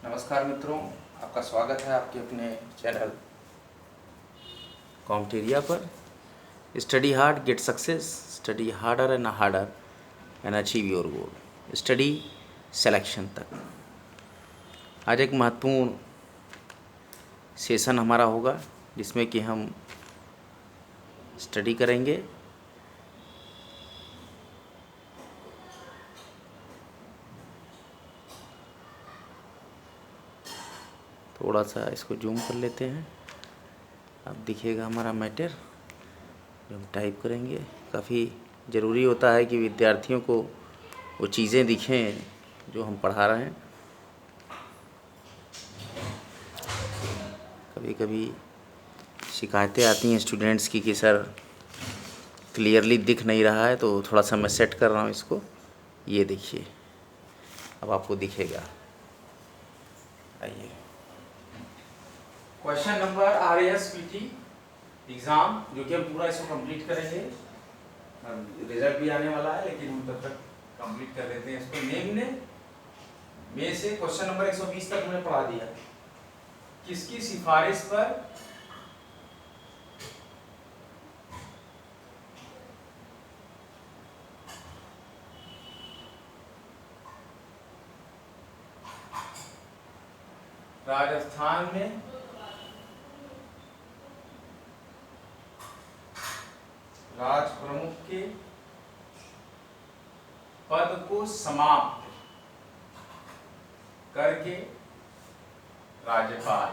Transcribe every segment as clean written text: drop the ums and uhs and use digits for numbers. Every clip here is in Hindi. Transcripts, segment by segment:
नमस्कार मित्रों, आपका स्वागत है आपके अपने चैनल कॉम्टेरिया पर। Study hard get success, study harder and harder and achieve your goal, study selection तक। आज एक महत्वपूर्ण सेशन हमारा होगा जिसमें कि हम स्टडी करेंगे थोड़ा सा इसको जूम कर लेते हैं। अब दिखेगा हमारा मैटर जो हम टाइप करेंगे। काफ़ी ज़रूरी होता है कि विद्यार्थियों को वो चीज़ें दिखें जो हम पढ़ा रहे हैं। कभी कभी शिकायतें आती हैं स्टूडेंट्स की कि सर क्लियरली दिख नहीं रहा है, तो थोड़ा सा मैं सेट कर रहा हूँ इसको। ये देखिए, अब आपको दिखेगा। आइए, क्वेश्चन नंबर RASPT एग्ज़ाम, जो कि हम पूरा इसको कंप्लीट करेंगे। रिजल्ट भी आने वाला है, लेकिन हम तब तक कंप्लीट कर देते हैं इसको। निम्न में से क्वेश्चन नंबर 120 तक हमने पढ़ा दिया। किसकी सिफारिश पर राजस्थान में राज प्रमुख के पद को समाप्त करके राज्यपाल,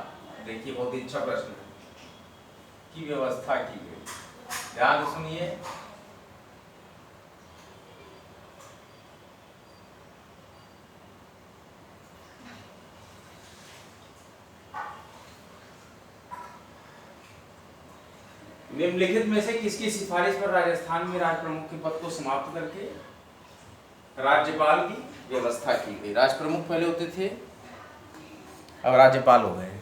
देखिए बहुत ही अच्छा प्रश्न है, की व्यवस्था की गई। ध्यान से सुनिए। निम्नलिखित में से किसकी सिफारिश पर राजस्थान में राज प्रमुख के पद को समाप्त करके राज्यपाल की व्यवस्था की गई? राज प्रमुख पहले होते थे, अब राज्यपाल हो गए।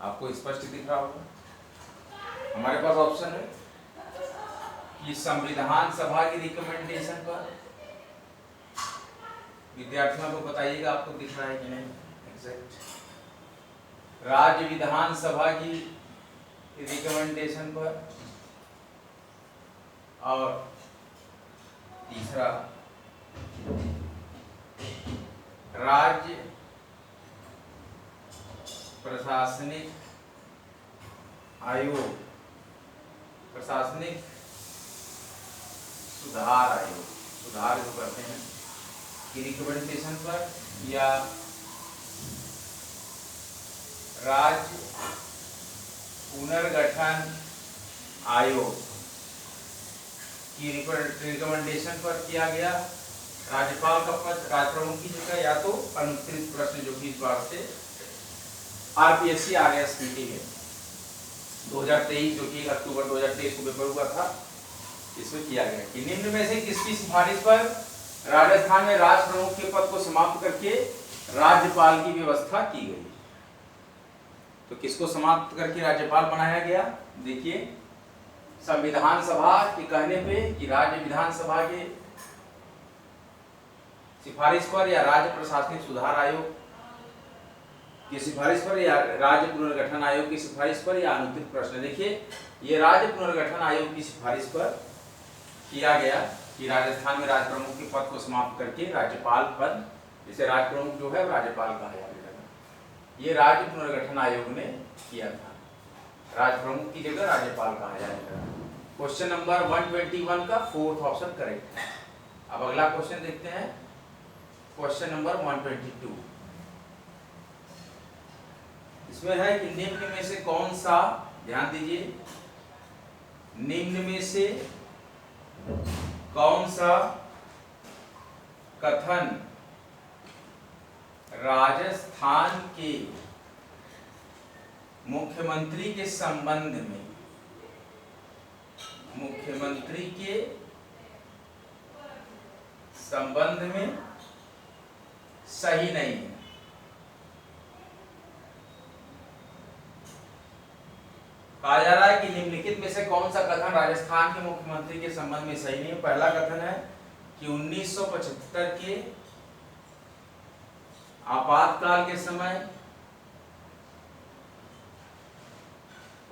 आपको स्पष्ट दिख रहा होगा। हमारे पास ऑप्शन है कि संविधान सभा की रिकमेंडेशन पर, विद्यार्थियों को बताइएगा आपको दिख रहा है कि नहीं एग्जैक्ट। राज्य विधानसभा की रिकमेंडेशन पर, और तीसरा राज्य प्रशासनिक आयोग, प्रशासनिक सुधार आयोग, सुधार जो करते हैं की रिकमेंडेशन पर, या राज्य पुनर्गठन आयोग की रिकमेंडेशन पर किया गया राज्यपाल का पद राज प्रमुख की जगह, या तो अनुत्तरित प्रश्न जो कि इस बार से RPSC RASPT में 2023, जो कि अक्टूबर 2023 को पेपर हुआ था, इसमें किया गया कि निम्न में से किसकी सिफारिश पर राजस्थान में राज प्रमुख के पद को समाप्त करके राज्यपाल की व्यवस्था की गई। तो किसको समाप्त करके राज्यपाल बनाया गया? देखिए, संविधान सभा के कहने पे कि राज्य विधानसभा के सिफारिश पर, या राज्य प्रशासनिक सुधार आयोग की सिफारिश पर, या राज्य पुनर्गठन आयोग की सिफारिश पर, या अनुत्तरित प्रश्न। देखिए, ये राज्य पुनर्गठन आयोग की सिफारिश पर किया गया कि राजस्थान में राज प्रमुख के पद को समाप्त करके राज्यपाल पद, जिसे राज प्रमुख जो है राज्यपाल कहा जाएगा, ये राज्य पुनर्गठन आयोग ने किया था। राज प्रमुख की जगह राज्यपाल कहा जाएगा। क्वेश्चन नंबर 121 का 4th ऑप्शन करेक्ट है। अब अगला क्वेश्चन देखते हैं, क्वेश्चन नंबर 122। इसमें है कि निम्न में से कौन सा, ध्यान दीजिए, निम्न में से कौन सा कथन राजस्थान के मुख्यमंत्री के संबंध में, मुख्यमंत्री के संबंध में सही नहीं है? कहा जा रहा है कि निम्नलिखित में से कौन सा कथन राजस्थान के मुख्यमंत्री के संबंध में सही नहीं है। पहला कथन है कि 1975 के आपातकाल के समय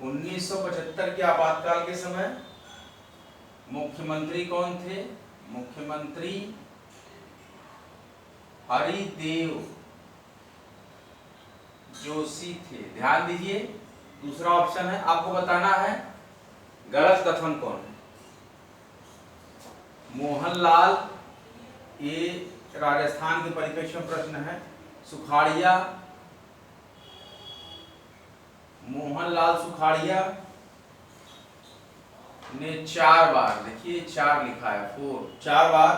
1975 के आपातकाल के समय मुख्यमंत्री कौन थे? मुख्यमंत्री हरिदेव जोशी थे। ध्यान दीजिए, दूसरा ऑप्शन है, आपको बताना है गलत कथन कौन है। मोहनलाल, ये राजस्थान के परिप्रेक्ष्य में प्रश्न है। सुखाड़िया, मोहनलाल सुखाड़िया ने 4 बार, देखिए 4 लिखा है, 4 बार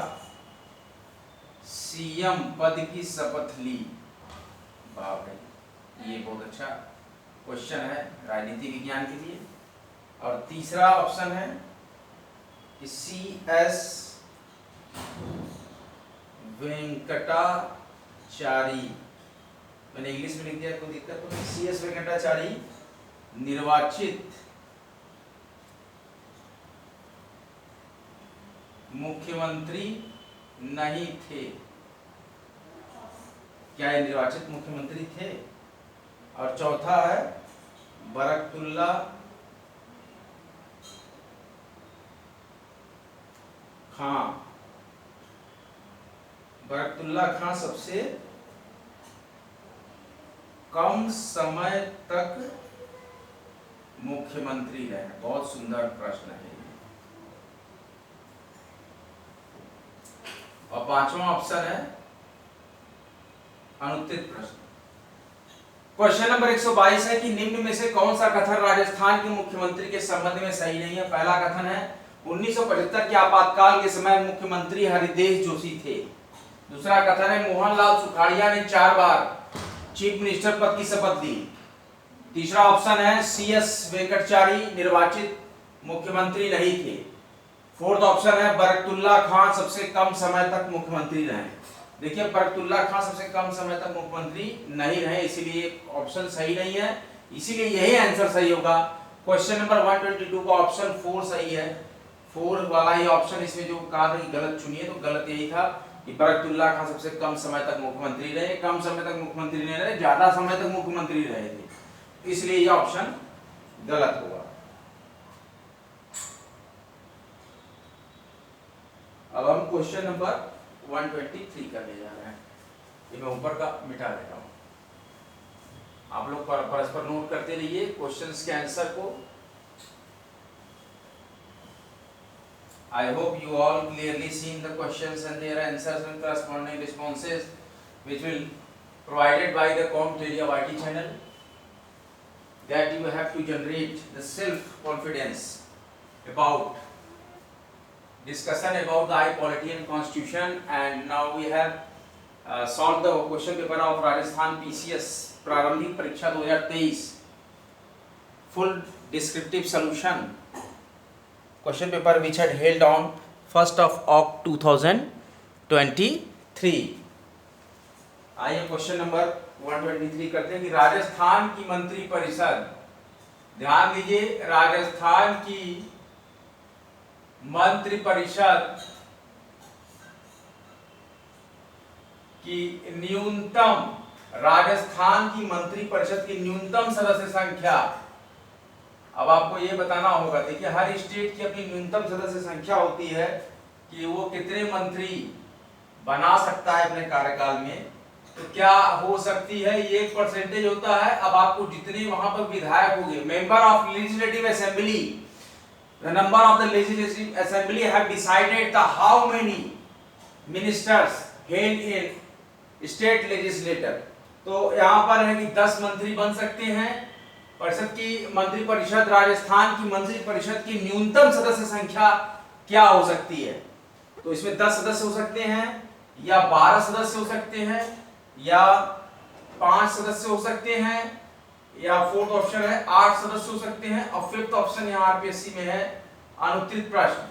सीएम पद की शपथ ली। बाप रे, ये बहुत अच्छा क्वेश्चन है राजनीति विज्ञान के लिए। और तीसरा ऑप्शन है CS वेंकटाचारी, मैंने इंग्लिश में लिख दिया, कोई दिक्कत तो नहीं। CS वेंकटाचारी निर्वाचित मुख्यमंत्री नहीं थे। क्या ये निर्वाचित मुख्यमंत्री थे? और चौथा है बरकतुल्ला खां। बरकतुल्ला खां सबसे कम समय तक मुख्यमंत्री रहे। बहुत सुंदर प्रश्न है। और 5वां ऑप्शन है अनुत्तरित प्रश्न। क्वेश्चन नंबर 122 है कि निम्न में से कौन सा कथन राजस्थान के मुख्यमंत्री के संबंध में सही नहीं है? पहला कथन है 1975 के आपातकाल के समय मुख्यमंत्री हरिदेव जोशी थे। दूसरा कथन है मोहनलाल सुखाड़िया ने 4 बार चीफ मिनिस्टर पद की शपथ ली। तीसरा ऑप्शन है CS वेंकटाचारी निर्वाचित मुख्यमंत्री नहीं थे। फोर्थ ऑप्शन है बरकतुल्ला खां सबसे कम समय तक मुख्यमंत्री रहे। देखिए, बरकतुल्ला खां सबसे कम समय तक मुख्यमंत्री नहीं रहे, इसीलिए ऑप्शन सही नहीं है, इसीलिए यही आंसर सही होगा। क्वेश्चन नंबर 122 का ऑप्शन 4 सही है। 4 वाला ही ऑप्शन, इसमें जो कहा था कि गलत चुनिए, तो गलत यही था कि बरकतुल्ला खां सबसे कम समय तक मुख्यमंत्री रहे। कम समय तक मुख्यमंत्री नहीं रहे, ज्यादा समय तक मुख्यमंत्री रहे थे, इसलिए यह ऑप्शन गलत होगा। अब हम क्वेश्चन नंबर 123 करने जा रहे हैं। ये मैं ऊपर का मिटा देता हूं, आप लोग परस्पर नोट करते रहिए क्वेश्चंस के आंसर को। I hope you all clearly seen the questions and their answers and corresponding responses, which will provided by the Competeria YT channel. That you have to generate the self-confidence about discussion about the I-Polity and Constitution. And now we have solved the question paper of Rajasthan PCS प्रारंभिक परीक्षा 2023 full descriptive solution question paper which had held on 1st of October 2023. आइए क्वेश्चन नंबर 123 करते हैं कि राजस्थान की मंत्री परिषद, ध्यान दीजिए, राजस्थान की मंत्री परिषद की न्यूनतम, राजस्थान की मंत्री परिषद की न्यूनतम सदस्य संख्या, अब आपको ये बताना होगा। देखिए, हर स्टेट की अपनी न्यूनतम सदस्य संख्या होती है कि वो कितने मंत्री बना सकता है अपने कार्यकाल में। तो क्या हो सकती है, ये एक परसेंटेज होता है। अब आपको जितने वहां पर विधायक होंगे, member of legislative assembly, the number of the legislative assembly have decided the how many ministers held in state legislature। तो यहाँ पर है कि 10 मंत्री बन सकते हैं। परिषद की मंत्री परिषद, राजस्थान की मंत्री परिषद की न्यूनतम सदस्य संख्या क्या हो सकती है? तो इसमें 10 सदस्य हो सकते हैं, या 12 सदस्य हो सकते हैं, या 5 सदस्य हो सकते हैं, या फोर्थ ऑप्शन है 8 सदस्य हो सकते हैं, और फिफ्थ ऑप्शन यहाँ आरपीएससी में है अनुत्तरित प्रश्न।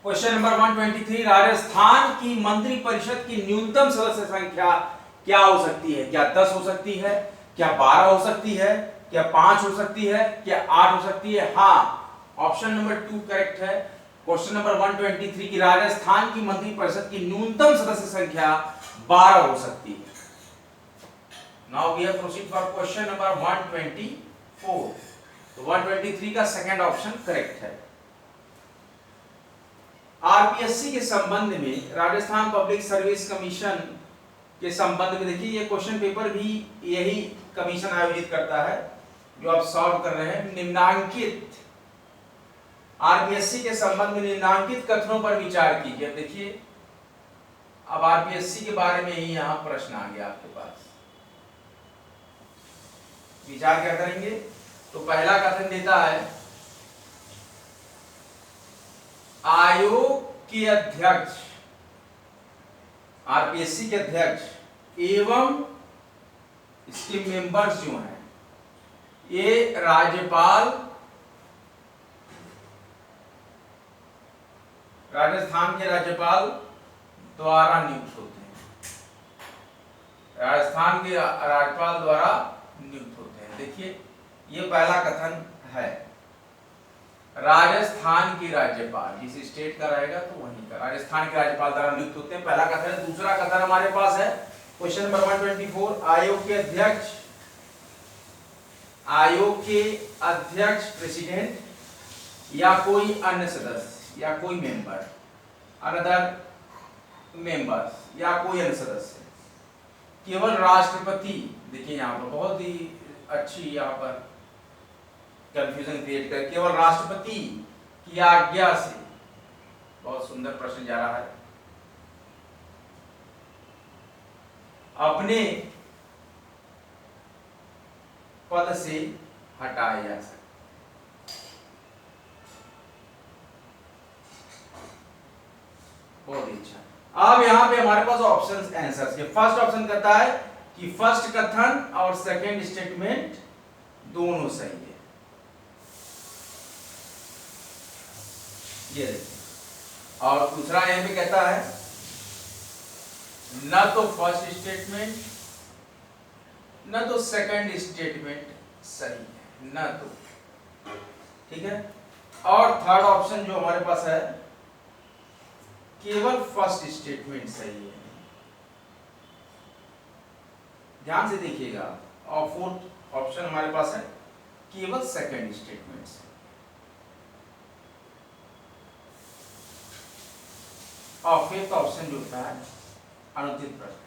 क्वेश्चन नंबर 123, राजस्थान की मंत्री परिषद की न्यूनतम सदस्य संख्या क्या हो सकती है? क्या 10 हो सकती है, क्या 12 हो सकती है, क्या 5 हो सकती है, क्या 8 हो सकती है? हाँ, ऑप्शन नंबर 2 करेक्ट है। क्वेश्चन नंबर 123 की राजस्थान की मंत्री परिषद की न्यूनतम सदस्य संख्या 12 हो सकती है। Now we have proceed for question number 124। तो 123 का सेकंड ऑप्शन करेक्ट है। आरपीएससी के संबंध में, राजस्थान पब्लिक सर्विस कमीशन के संबंध में देखिए, ये क्वेश्चन पेपर भी यही कमीशन आयोजित करता है जो आप सॉल्व कर रहे हैं। निम्नांकित आरपीएससी के संबंध में निम्नांकित कथनों पर विचार कीजिए। देखिए अब आरपीएससी के बारे में ही यहां प्रश्न आ गया आपके पास, विचार क्या करेंगे? तो पहला कथन देता है, आयोग के अध्यक्ष, आरपीएससी के अध्यक्ष एवं इसके मेंबर्स जो हैं ये राज्यपाल, राजस्थान के राज्यपाल द्वारा नियुक्त होते हैं। राजस्थान के राज्यपाल द्वारा नियुक्त होते हैं। देखिए ये पहला कथन है, राजस्थान के राज्यपाल, जिस स्टेट का रहेगा तो वहीं का, राजस्थान के राज्यपाल द्वारा नियुक्त होते हैं, पहला कथन है। दूसरा कथन हमारे पास है क्वेश्चन नंबर 124, आयोग के अध्यक्ष, आयोग के अध्यक्ष प्रेसिडेंट या कोई अन्य सदस्य या कोई मेंबर, अनदर मेंबर्स या कोई अन्य सदस्य, केवल राष्ट्रपति, देखिए यहाँ पर बहुत ही अच्छी यहाँ पर कंफ्यूजन क्रिएट कर, केवल राष्ट्रपति की आज्ञा से, बहुत सुंदर प्रश्न जा रहा है, अपने पद से हटाए जा सकते। बहुत अच्छा। अब यहां पे हमारे पास ऑप्शंस आंसर्स के, फर्स्ट ऑप्शन कहता है कि फर्स्ट कथन और सेकंड स्टेटमेंट दोनों सही है। ये देखिए, और दूसरा यहां पे कहता है न तो फर्स्ट स्टेटमेंट न तो सेकंड स्टेटमेंट सही है, न तो, ठीक है। और थर्ड ऑप्शन जो हमारे पास है, केवल फर्स्ट स्टेटमेंट सही है। ध्यान से देखिएगा। और फोर्थ ऑप्शन हमारे पास है केवल सेकंड स्टेटमेंट से। और फिफ्थ ऑप्शन जो होता है अनुचित प्रश्न।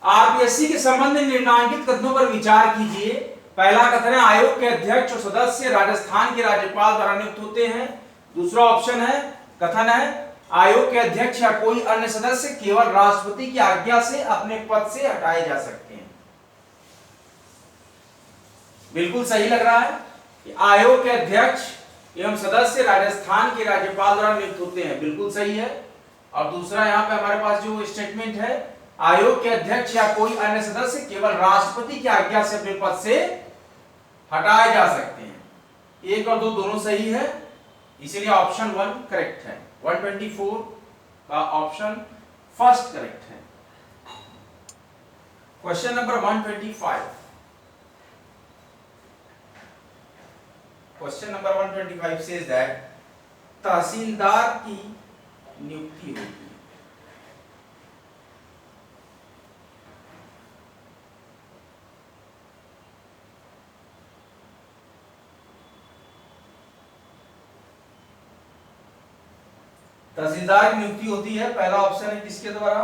आरपीएससी के संबंध में निम्नांकित कथनों पर विचार कीजिए। पहला कथन है, आयोग के अध्यक्ष और सदस्य राजस्थान के राज्यपाल द्वारा नियुक्त होते हैं। दूसरा ऑप्शन है, कथन है, आयोग के अध्यक्ष या कोई अन्य सदस्य केवल राष्ट्रपति की आज्ञा से अपने पद से हटाए जा सकते हैं। बिल्कुल सही लग रहा है कि आयोग के अध्यक्ष एवं सदस्य राजस्थान के राज्यपाल द्वारा नियुक्त होते हैं, बिल्कुल सही है। और दूसरा यहाँ पे हमारे पास जो स्टेटमेंट है, आयोग के अध्यक्ष या कोई अन्य सदस्य केवल राष्ट्रपति की आज्ञा से अपने पद से हटाए जा सकते हैं। एक और दो दोनों सही है, इसलिए ऑप्शन 1 करेक्ट है। 124 का ऑप्शन फर्स्ट करेक्ट है। Question number 125। Question number 125 says that तहसीलदार की नियुक्ति होती है। तहसीलदार की नियुक्ति होती है, पहला ऑप्शन है किसके द्वारा?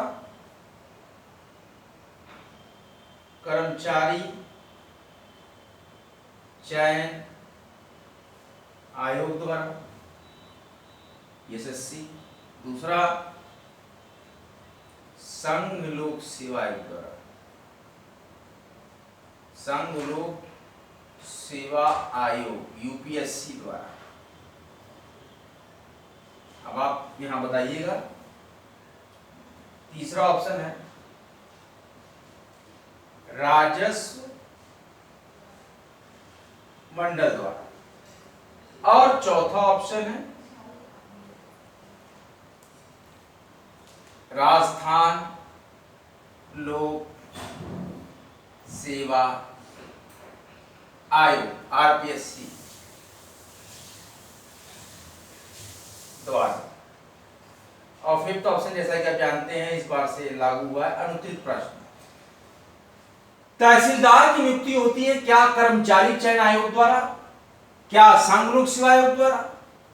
कर्मचारी चयन आयोग द्वारा, एसएससी। दूसरा संघ लोक सेवा आयोग द्वारा, संघ लोक सेवा आयोग यूपीएससी द्वारा। अब आप यहां बताइएगा। तीसरा ऑप्शन है राजस्व मंडल द्वारा। और चौथा ऑप्शन है राजस्थान लोक सेवा आयोग आरपीएससी द्वारा। और फिफ्थ ऑप्शन जैसा कि आप जानते हैं इस बार से लागू हुआ है, अनुत्तरित प्रश्न। तहसीलदार की नियुक्ति होती है क्या कर्मचारी चयन आयोग द्वारा, क्या संघ लोक सेवा आयोग द्वारा,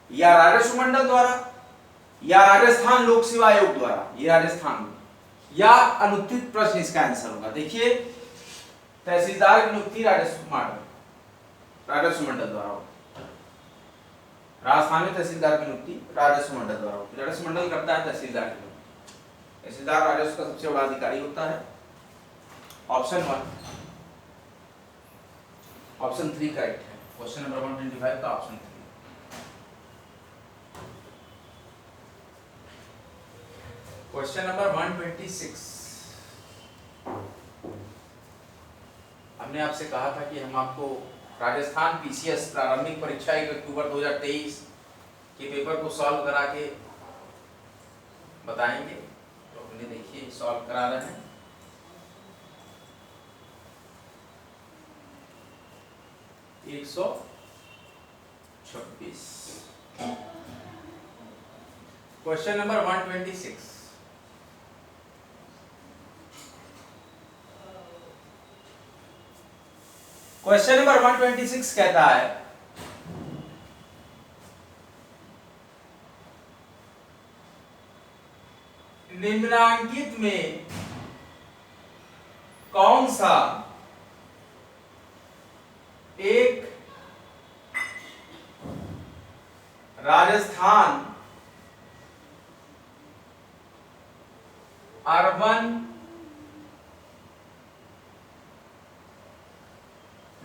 या राजस्व मंडल द्वारा, या राजस्थान लोक सेवा आयोग द्वारा, ये राजस्थान में, या अनुत्तरित प्रश्न इसका आंसर होगा। देखिए तहसीलदार की नियुक्ति राजस्व मंडल द्वारा होगी। राजस्थान में तहसीलदार की नियुक्ति राजस्व मंडल द्वारा होती है। राजस्व मंडल करता है तहसीलदार की नियुक्ति। तहसीलदार राजस्व का सबसे बड़ा अधिकारी होता है। ऑप्शन 1, ऑप्शन 3 करेक्ट है। क्वेश्चन नंबर 125 का ऑप्शन 3। क्वेश्चन नंबर 126, हमने आपसे कहा था कि हम आपको राजस्थान पीसीएस प्रारंभिक परीक्षा 1 अक्टूबर 2023 के पेपर को सॉल्व करा के बताएंगे। तो अपने देखिए सॉल्व करा रहे हैं। एक 126 क्वेश्चन नंबर 126। क्वेश्चन नंबर 126 कहता है निम्नलिखित में कौन सा एक Rajasthan urban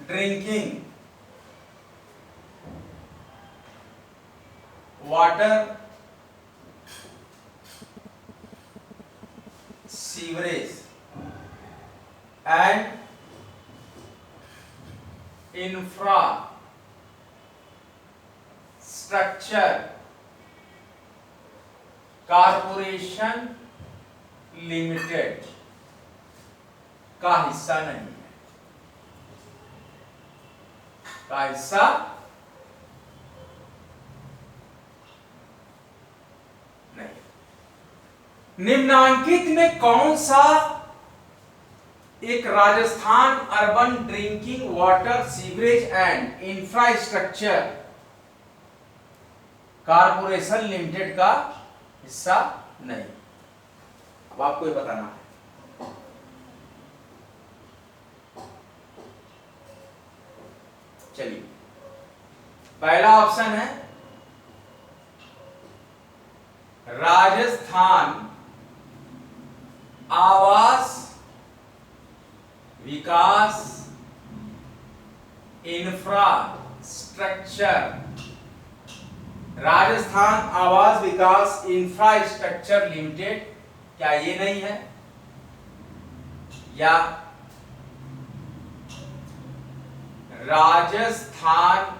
drinking water sewerage and infrastructure corporation limited का हिस्सा नहीं है, का हिस्सा नहीं। निम्नांकित में कौन सा एक Rajasthan urban drinking water sewerage and infrastructure corporation limited का हिस्सा नहीं? अब आपको ये बताना है। चलिए पहला ऑप्शन है Rajasthan Awas Vikas infrastructure, Rajasthan Awas Vikas infrastructure limited, क्या ये नहीं है? या राजस्थान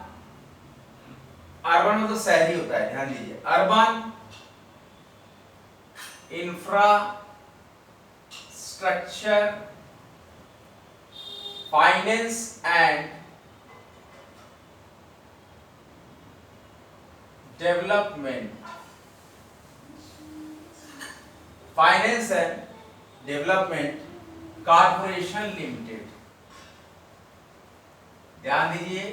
अर्बन में तो शहरी होता है, ध्यान दीजिए, urban infrastructure finance and development, finance and development corporation limited. ध्यान दीजिए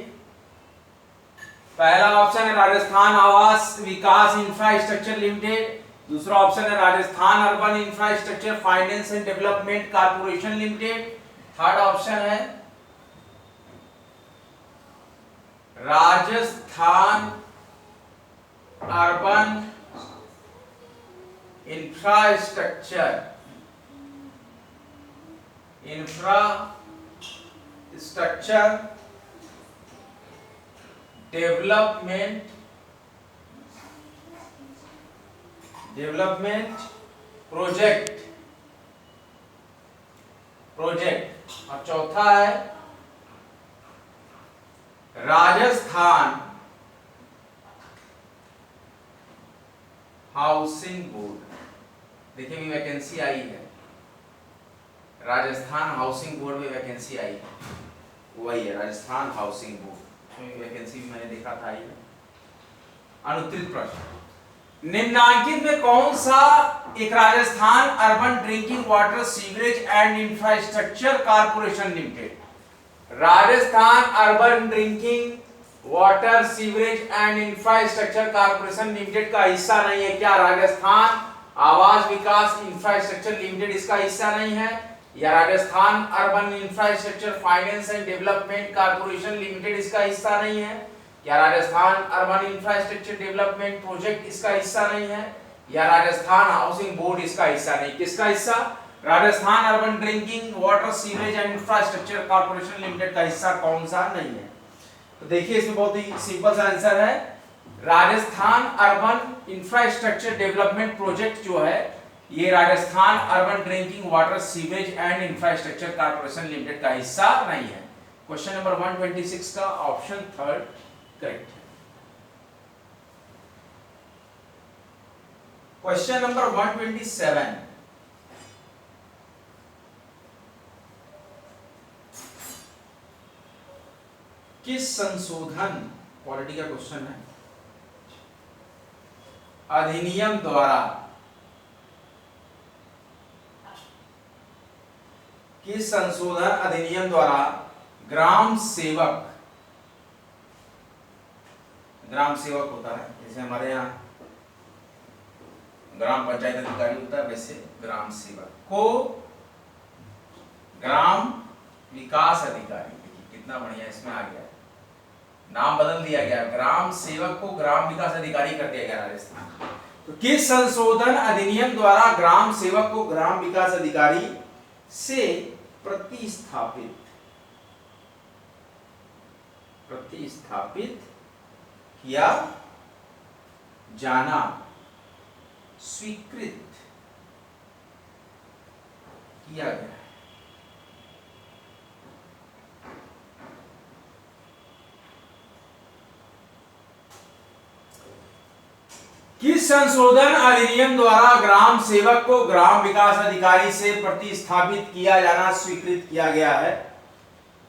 पहला ऑप्शन है राजस्थान आवास विकास इंफ्रास्ट्रक्चर लिमिटेड, दूसरा ऑप्शन है Rajasthan urban infrastructure finance and development corporation limited, third option है Rajasthan urban infrastructure development project, और चौथा है राजस्थान हाउसिंग बोर्ड। देखिए भी वैकेंसी आई है, राजस्थान हाउसिंग बोर्ड में वैकेंसी आई है, वही है राजस्थान हाउसिंग बोर्ड। वैकेंसी भी मैंने देखा था आई है। अनुत्तरित प्रश्न निम्नांकित में कौन सा एक Rajasthan urban drinking water sewerage and infrastructure corporation limited, Rajasthan urban drinking water sewerage and infrastructure corporation limited का हिस्सा नहीं है? क्या राजस्थान आवास विकास इंफ्रास्ट्रक्चर लिमिटेड इसका हिस्सा नहीं है? या Rajasthan urban infrastructure finance and development corporation limited इसका हिस्सा नहीं है? क्या Rajasthan urban infrastructure development project इसका हिस्सा नहीं है? या राजस्थान हाउसिंग बोर्ड इसका हिस्सा नहीं? किसका हिस्सा? Rajasthan urban drinking water sewerage and infrastructure corporation limited का हिस्सा कौन सा नहीं है? तो देखिए इसमें बहुत ही सिंपल सा आंसर है, Rajasthan urban infrastructure development project जो है ये Rajasthan urban drinking water sewerage and infrastructure corporation limited का हिस्सा नहीं है। क्वेश्चन नंबर 126 का ऑप्शन थर्ड करेक्ट है। क्वेश्चन नंबर 127, किस संशोधन, पॉलिटी का क्वेश्चन है, अधिनियम द्वारा, किस संशोधन अधिनियम द्वारा ग्राम सेवक, ग्राम सेवक होता है जैसे हमारे यहाँ ग्राम पंचायत अधिकारी होता है, वैसे ग्राम सेवक को ग्राम विकास अधिकारी, देखिए कितना बढ़िया इसमें आ गया, नाम बदल दिया गया, ग्राम सेवक को ग्राम विकास अधिकारी कर दिया गया राजस्थान। तो किस संशोधन अधिनियम द्वारा ग्राम सेवक को ग्राम विकास अधिकारी से प्रतिस्थापित किया जाना स्वीकृत किया गया है? किस संशोधन अधिनियम द्वारा ग्राम सेवक को ग्राम विकास अधिकारी से प्रतिस्थापित किया जाना स्वीकृत किया गया है?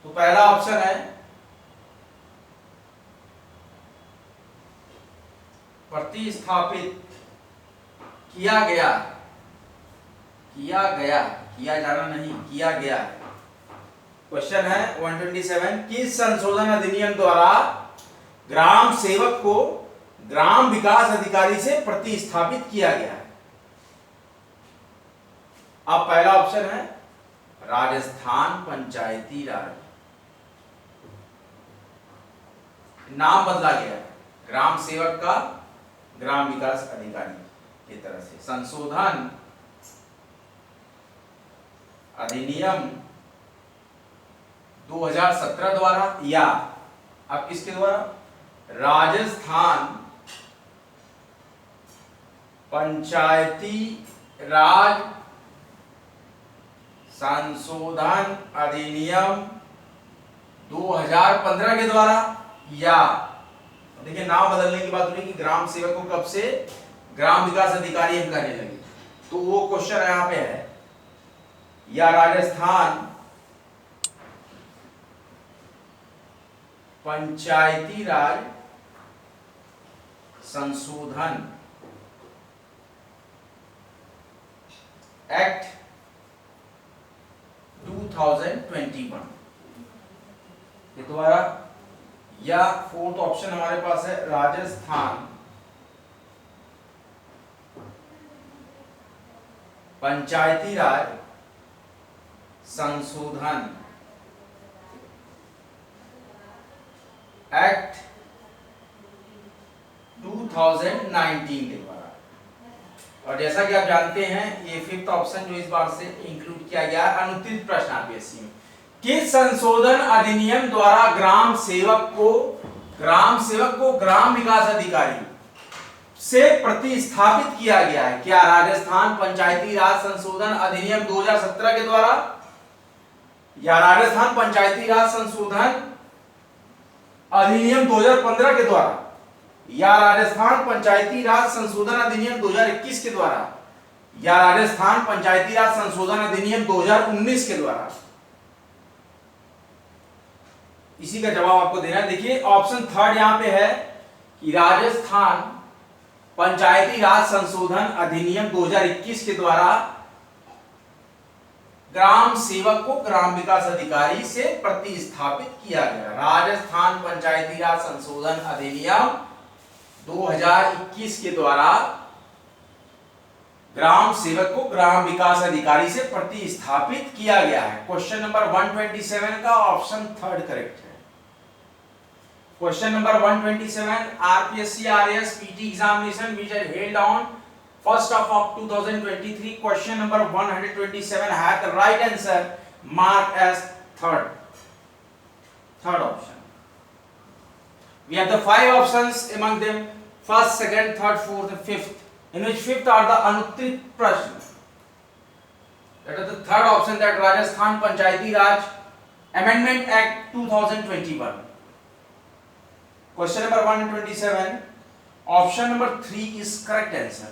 तो पहला ऑप्शन है प्रतिस्थापित किया गया, किया जाना नहीं, किया गया। क्वेश्चन है 127, किस संशोधन अधिनियम द्वारा ग्राम सेवक को ग्राम विकास अधिकारी से प्रतिस्थापित किया गया है? अब पहला ऑप्शन है राजस्थान पंचायती राज, नाम बदला गया है ग्राम सेवक का ग्राम विकास अधिकारी की तरह से, संशोधन अधिनियम 2017 द्वारा, या अब किसके द्वारा? राजस्थान पंचायती राज संशोधन अधिनियम 2015 के द्वारा, या देखिए नाम बदलने की बात हुई कि ग्राम सेवक को कब से ग्राम विकास अधिकारी हम करने लगे, तो वो क्वेश्चन यहां पे है, या राजस्थान पंचायती राज संशोधन एक्ट 2021 के द्वारा, या फोर्थ ऑप्शन हमारे पास है राजस्थान पंचायती राज संशोधन एक्ट 2019 के द्वारा। और जैसा कि आप जानते हैं ये फिफ्थ ऑप्शन जो इस बार से इंक्लूड किया गया है अनुत्तरित प्रश्न आरपीएससी में, किस संशोधन अधिनियम द्वारा ग्राम सेवक को ग्राम विकास अधिकारी से प्रतिस्थापित किया गया है? क्या राजस्थान पंचायती राज संशोधन अधिनियम 2017 के द्वारा, या राजस्थान पंचायती राज संशोधन अधिनियम 2015 के द्वारा, या राजस्थान पंचायती राज संशोधन अधिनियम 2021 के द्वारा, या राजस्थान पंचायती राज संशोधन अधिनियम 2019 के द्वारा? इसी का जवाब आपको देना है। देखिए ऑप्शन थर्ड यहां पे है कि राजस्थान पंचायती राज संशोधन अधिनियम 2021 के द्वारा ग्राम सेवक को ग्राम विकास अधिकारी से प्रतिस्थापित किया गया। राजस्थान पंचायती राज संशोधन अधिनियम 2021 के द्वारा ग्राम सेवक को ग्राम विकास अधिकारी से प्रतिस्थापित किया गया है। क्वेश्चन नंबर 127 का ऑप्शन थर्ड करेक्ट है। Question number 127, RPSC RS PT examination which had held on 1st of October 2023. Question number 127 had the right answer marked as third option. We have the 5 options among them: first, second, third, fourth, and fifth. In which fifth are the anuttrit prashn. That is the third option, that Rajasthan Panchayati Raj Amendment Act 2021. Question number 127, option number 3 is correct answer.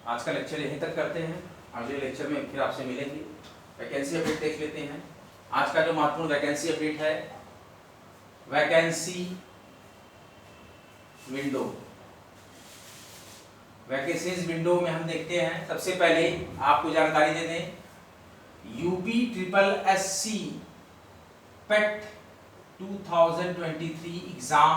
आज का लेक्चर यहीं तक करते हैं। अगले लेक्चर में फिर आपसे मिलेंगे। वैकेंसी अपडेट देख लेते हैं। आज का जो महत्वपूर्ण वैकेंसी अपडेट है, वैकेंसी विंडो। वैकेंसीज विंडो में हम देखते हैं, सबसे पहले आपको जानकारी दे दें, UP triple SC pet 2023 exam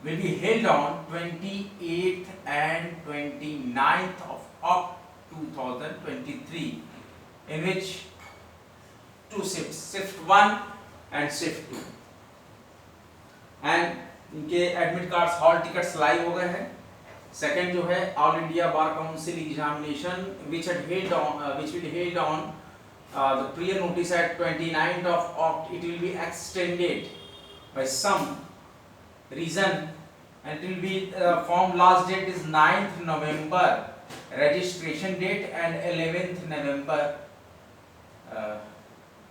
will be held on 28th and 29th of October 2023, in which two shifts, shift 1 and shift 2, and इनके admit cards hall tickets live हो गए हैं। सेकंड जो है, all India bar council examination which will held on the prior notice at 29th of October, it will be extended by some reason, and it will be form last date is 9th November, registration date, and 11th November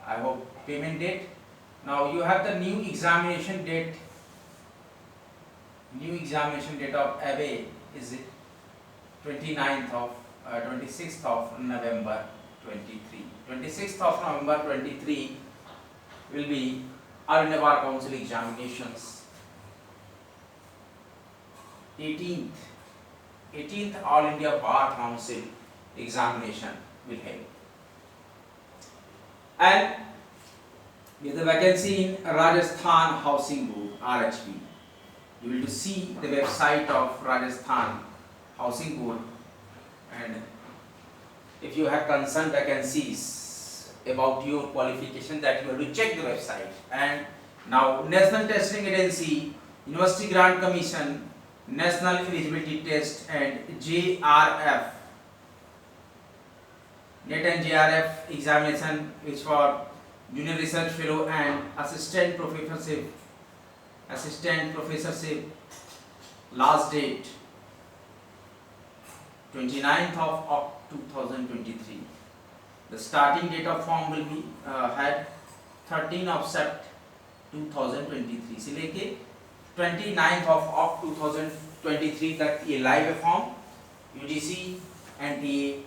I hope payment date. Now you have the new examination date. New examination date of away is 26th of November 23. 26th of November 23 will be All India Bar Council examinations. 18th All India Bar Council examination will held. And with the vacancy in Rajasthan Housing Board RHB, you will see the website of Rajasthan Housing Board, and if you have concerned vacancies about your qualification, that you have to check the website. And now National Testing Agency, University Grant Commission, National Eligibility Test, and JRF, NET and JRF examination, which for Junior Research Fellow and Assistant Professorship, last date 29th of October 2023. The starting date of form will be had 13 of Sept 2023 से लेके 29th of October 2023 तक ये लाइव है form. UGC NTA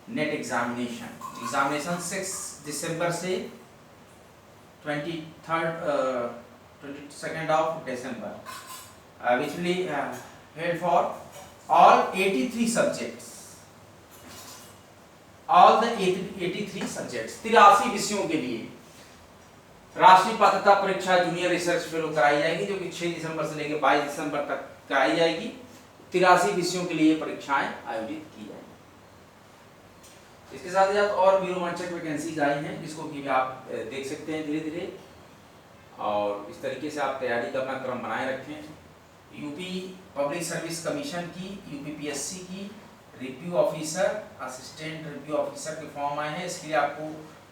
net examination 6 दिसंबर से 22nd of December, which will be held for all 83 subjects, all the 83 subjects, 83 विषयों के लिए राष्ट्रीय पात्रता परीक्षा जूनियर रिसर्च फेलो कराई जाएगी, जो कि 6 दिसंबर से लेकर 22 दिसंबर तक कराई जाएगी। 83 विषयों के लिए परीक्षाएं आयोजित की जाएंगी। इसके साथ ही और भी रोमांचक वैकेंसीज आई हैं, जिसको कि आप देख सकते हैं धीरे धीरे, और इस तरीके से आप तैयारी का अपना क्रम बनाए रखें। यूपी पब्लिक सर्विस कमीशन की, यूपीपीएससी की review officer, assistant review officer के फॉर्म आए हैं। इसके लिए आपको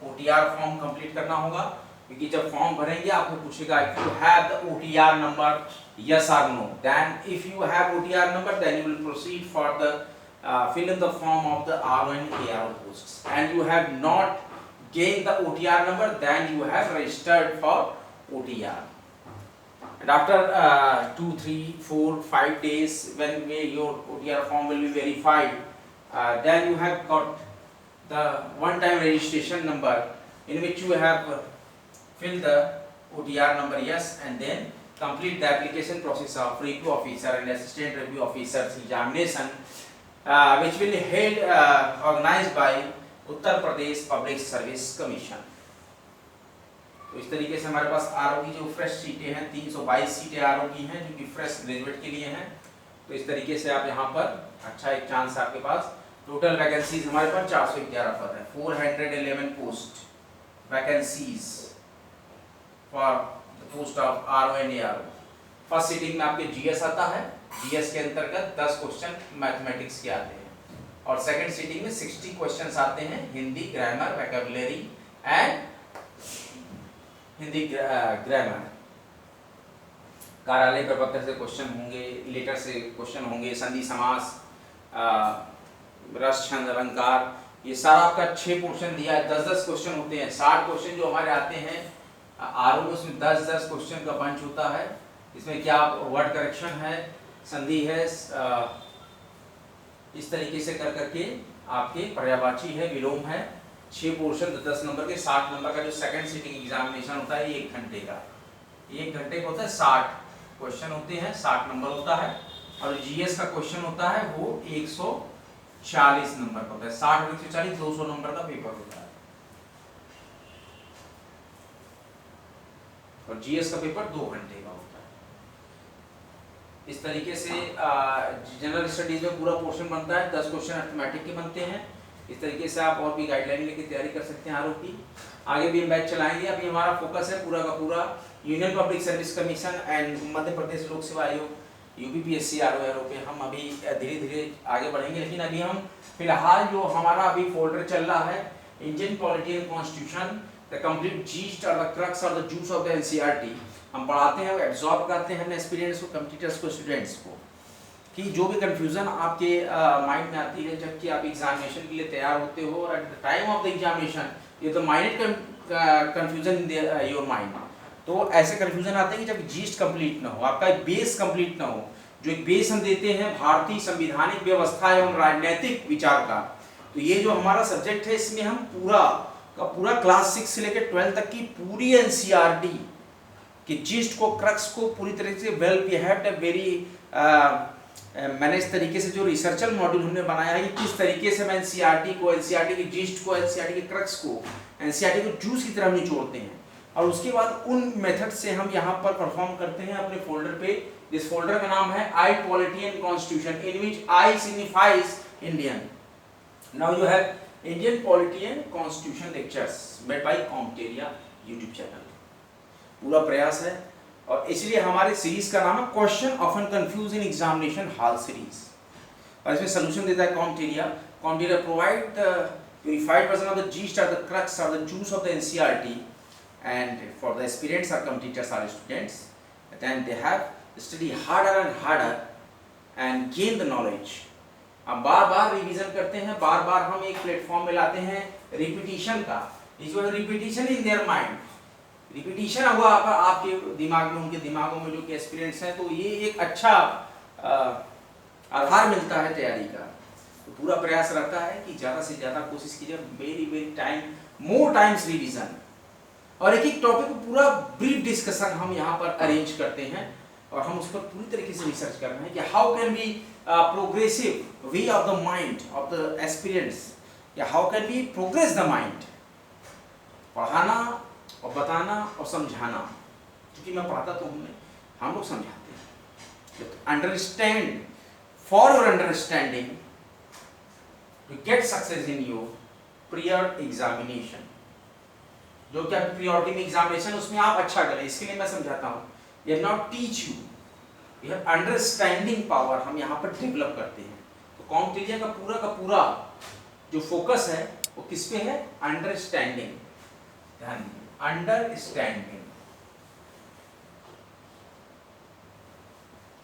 ओटीआर फॉर्म कंप्लीट करना होगा, क्योंकि जब फॉर्म भरेंगे आपको पूछेगा if you have the OTR number, yes or no. Then if you have OTR number, then you will proceed for the fill in the form of the RO and ARO posts. And you have not gained the OTR number, then you have registered for OTR. And after 2, 3, 4, 5 days, when your OTR form will be verified, then you have got the one-time registration number, in which you have filled the OTR number yes, and then complete the application process of review officer and assistant review officers examination, which will be held organized by Uttar Pradesh public Service commission. तो इस तरीके से हमारे पास आरओ की जो फ्रेश सीटें हैं 322 सीटें आरओ की हैं जो कि फ्रेश ग्रेजुएट के लिए हैं। तो इस तरीके से आप यहाँ पर अच्छा एक चांस आपके पास। टोटल वैकेंसीज हमारे पास 411 पद है, 411 post vacancies for the post of RO and ARO. First sitting में आपके जीएस आता है, जीएस के अंतर्गत 10 क्वेश्चन मैथमेटिक्स के आते हैं, और सेकंड सीटिंग में 60 क्वेश्चंस आते हैं Hindi grammar vocabulary and Hindi grammar. कार्यालय प्रपत्र से क्वेश्चन होंगे, लेटर से क्वेश्चन होंगे, संधि समास, रस छंद अलंकार, ये सारा आपका 6 पोर्शन दिया है। 10-10 क्वेश्चन होते हैं। 60 क्वेश्चन जो हमारे आते हैं आरओ में, उसमें 10-10 क्वेश्चन का बंच होता है। इसमें क्या वर्ड करेक्शन है, संधि है, इस तरीके से कर करके आपके पर्यायवाची है, विलोम है। 6 पोर्शन 10 नंबर के, 60 नंबर का जो सेकंड सिटिंग एग्जामिनेशन होता है ये 1 घंटे का, 1 घंटे का होता है। 60 क्वेश्चन होते हैं, 60 नंबर होता है, और जीएस का क्वेश्चन होता है वो 140 नंबर का होता है। 60 और 140 200 नंबर का पेपर होता है, और जीएस का पेपर 2 घंटे का होता है। इस तरीके से जनरल स्टडीज में पूरा पोर्शन बनता है, 10 क्वेश्चन अर्थमेटिक के बनते हैं। इस तरीके से आप और भी गाइडलाइन लेके तैयारी कर सकते हैं आरओ की। आगे भी हम बैच चलाएंगे। अभी हमारा फोकस है पूरा का पूरा Union Public Service Commission and Madhya Pradesh Lok Seva आयोग यूपीपीएससी आरओ पे हम अभी धीरे धीरे आगे बढ़ेंगे। लेकिन अभी हम फिलहाल जो हमारा अभी फोल्डर चल रहा है Indian polity and constitution, the complete yeast और द क्रक्स और the juice of the NCERT हम पढ़ाते हैं, एब्जॉर्ब करते हैं अपने एक्सपीरियंस को, कंप्यूटर्स को, स्टूडेंट्स को, कि जो भी कंफ्यूजन आपके माइंड में आती है जबकि आप एग्जामिनेशन के लिए तैयार होते हो, और at the time of the examination ये तो minor confusion in your mind, तो ऐसे कंफ्यूजन आते हैं कि जब जीस्ट कंप्लीट ना हो, आपका एक बेस कंप्लीट ना हो। जो एक बेस हम देते हैं भारतीय संवैधानिक व्यवस्था एवं राजनीतिक विचार का, तो ये जो हमारा सब्जेक्ट है इसमें हम पूरा का पूरा क्लास 6 से लेकर 12 तक की पूरी एनसीईआरटी कि जीस्ट को, क्रक्स को पूरी तरह से वेल बिहेव्ड, वेरी मैनेज तरीके से जो रिसर्चल मॉड्यूल हमने बनाया है कि किस तरीके से हम एनसीईआरटी को, एनसीईआरटी की जीस्ट को, एनसीईआरटी के क्रक्स को, एनसीईआरटी को जूस की तरह निचोड़ते हैं, और उसके बाद उन मेथड से हम यहाँ पर परफॉर्म करते हैं अपने फोल्डर पे। इस फोल्डर का नाम है I polity and constitution, in which I signifies Indian. Now you have Indian polity and constitution lectures made by कॉम्टेरिया यूट्यूब चैनल। पूरा प्रयास है, और इसलिए हमारे सीरीज का नाम है question often confuse in examination hall series, और इसमें सॉल्यूशन देता है कॉम्टेरिया। कॉम्टेरिया provide the purified version of the gist और द क्रक्स और the juice of the NCERT, and for the aspirants or competitors or students, then they have study harder and harder and gain the knowledge। अब बार बार रिवीजन करते हैं, बार बार हम एक प्लेटफॉर्म में लाते हैं रिपीटिशन का। इस वजह repetition in their mind, repetition हुआ आपके दिमाग में, उनके दिमागों में जो कि एक्सपीरियंस है, तो ये एक अच्छा आधार मिलता है तैयारी का। तो पूरा प्रयास रहता है कि ज़्यादा से ज़्यादा कोशिश कीजिए, very time, more times revision, और एक एक टॉपिक को पूरा ब्रीफ डिस्कशन हम यहाँ पर अरेंज करते हैं, और हम उस पर पूरी तरीके से रिसर्च कर रहे हैं कि how can be progressive way of the mind of the experience, या how can be progress the mind. पढ़ाना और बताना और समझाना, क्योंकि मैं पढ़ाता तो हूँ, हम लोग समझाते हैं। Understand, for your understanding to get success in your prior examination, जो क्या प्रियोरिटी में एग्जामिनेशन, उसमें आप अच्छा करें, इसके लिए मैं समझाता हूँ। ये नॉट टीच यू, ये अंडरस्टैंडिंग पावर हम यहाँ पर डेवलप करते हैं। तो कॉम्टेरिया का पूरा जो फोकस है वो किस पे है? अंडरस्टैंडिंग। ध्यान दीजिए, अंडरस्टैंडिंग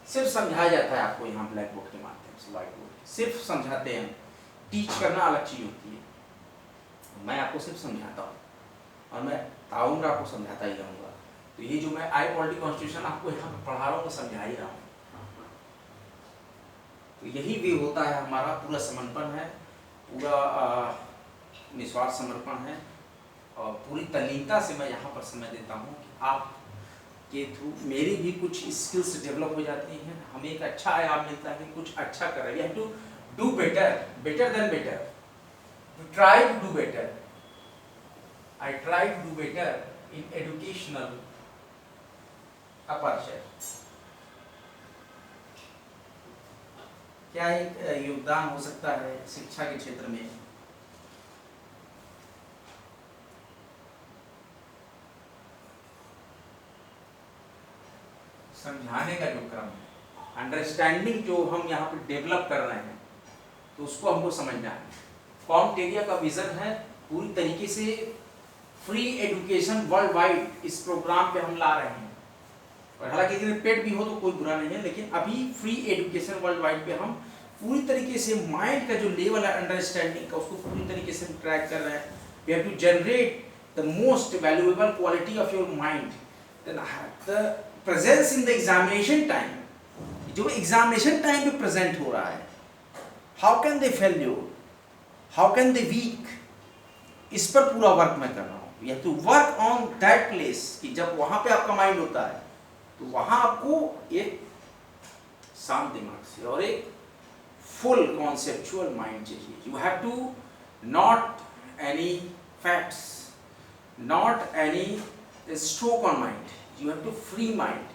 सिर्फ समझाया जाता है आपको यहाँ ब्लैक बोर्ड के माध्यम से, व्हाइट बोर्ड सिर्फ समझाते हैं। टीच करना अलग चीज होती है। मैं आपको सिर्फ समझाता हूँ, और मैं ताउम्र आपको समझाता ही रहूँगा। तो ये जो मैं आई पॉलिटी कॉन्स्टिट्यूशन आपको यहाँ पे पढ़ा रहा हूँ, मैं समझा ही रहा हूँ। तो यही वे होता है हमारा, पूरा समर्पण है, पूरा निस्वार्थ समर्पण है, और पूरी तल्लीनता से मैं यहाँ पर समय देता हूँ कि आप के थ्रू मेरी भी कुछ स्किल्स डेवलप हो जाती हैं, हमें एक अच्छा आयाम मिलता है कि कुछ अच्छा कर रहे हैं, to do better, better than better, to try to do better. I try to do better in educational aperture. क्या एक योगदान हो सकता है शिक्षा के क्षेत्र में? समझाने का जो क्रम है, अंडरस्टैंडिंग जो हम यहाँ पे डेवलप कर रहे हैं, तो उसको हमको समझना है। कॉमटेरिया का विजन है पूरी तरीके से फ्री एजुकेशन वर्ल्ड वाइड इस प्रोग्राम पे हम ला रहे हैं। और हालांकि अगर पेड भी हो तो कोई बुरा नहीं है, लेकिन अभी फ्री एजुकेशन वर्ल्ड वाइड पे हम पूरी तरीके से माइंड का जो लेवल है अंडरस्टैंडिंग का, उसको पूरी तरीके से ट्रैक कर रहे हैं। We have to generate the most valuable quality of your mind, the presence in the examination time. जो एग्जामिनेशन टाइम पे प्रेजेंट हो रहा है, how can they failure, how can they weak, इस पर पूरा वर्क मैं कर रहा हूँ। You have to work on that place कि जब वहां पे आपका माइंड होता है तो वहां आपको एक शांत दिमाग से और एक फुल कॉन्सेप्चुअल माइंड चाहिए। You have to not any facts, not any stroke on mind, you have to free mind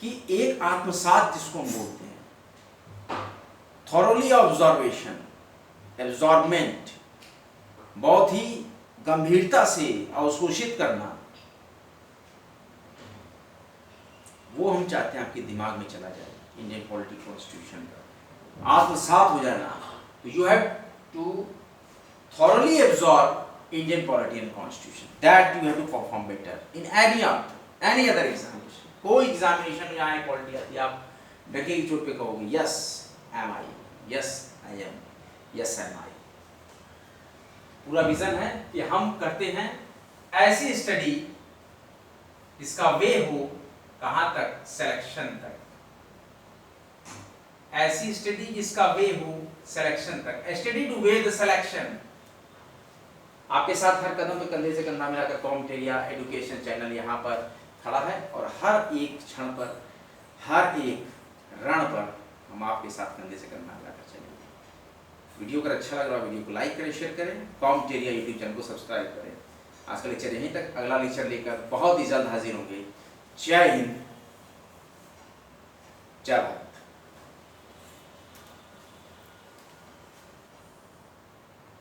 कि एक आत्मसात जिसको हम बोलते हैं, थॉरोली ऑब्जर्वेशन, एब्जॉर्बमेंट, बहुत ही गंभीरता से अवशोषित करना, वो हम चाहते हैं आपके दिमाग में चला जाए। इंडियन पॉलिटी कॉन्स्टिट्यूशन का आत्मसात हो जाना। तो you have to thoroughly absorb Indian polity and constitution, that you have to perform better in any other examination. कोई एग्जामिनेशन में आए पॉलिटी आती, आप डके की चोट पे कहोगे yes am I, yes I am, yes am I. पूरा विजन है कि हम करते हैं ऐसी स्टडी जिसका वे हो कहां तक, सिलेक्शन तक। ऐसी स्टडी जिसका वे हो सिलेक्शन तक, study two way the selection. आपके साथ हर कदम पे कंधे से कंधा मिलाकर कॉमटेरिया एजुकेशन चैनल यहाँ पर खड़ा है, और हर एक क्षण पर, हर एक रण पर हम आपके साथ कंधे से कंधा मिलाकर चलेंगे। वीडियो अगर अच्छा लग रहा है, वीडियो को लाइक करें, शेयर करें, कॉमटेरिया यूट्यूब चैनल को सब्सक्राइब करें। आज का लेक्चर यहीं तक, अगला लेक्चर लेकर बहुत ही जल्द हाजिर होंगे। जय हिंद, जय भारत।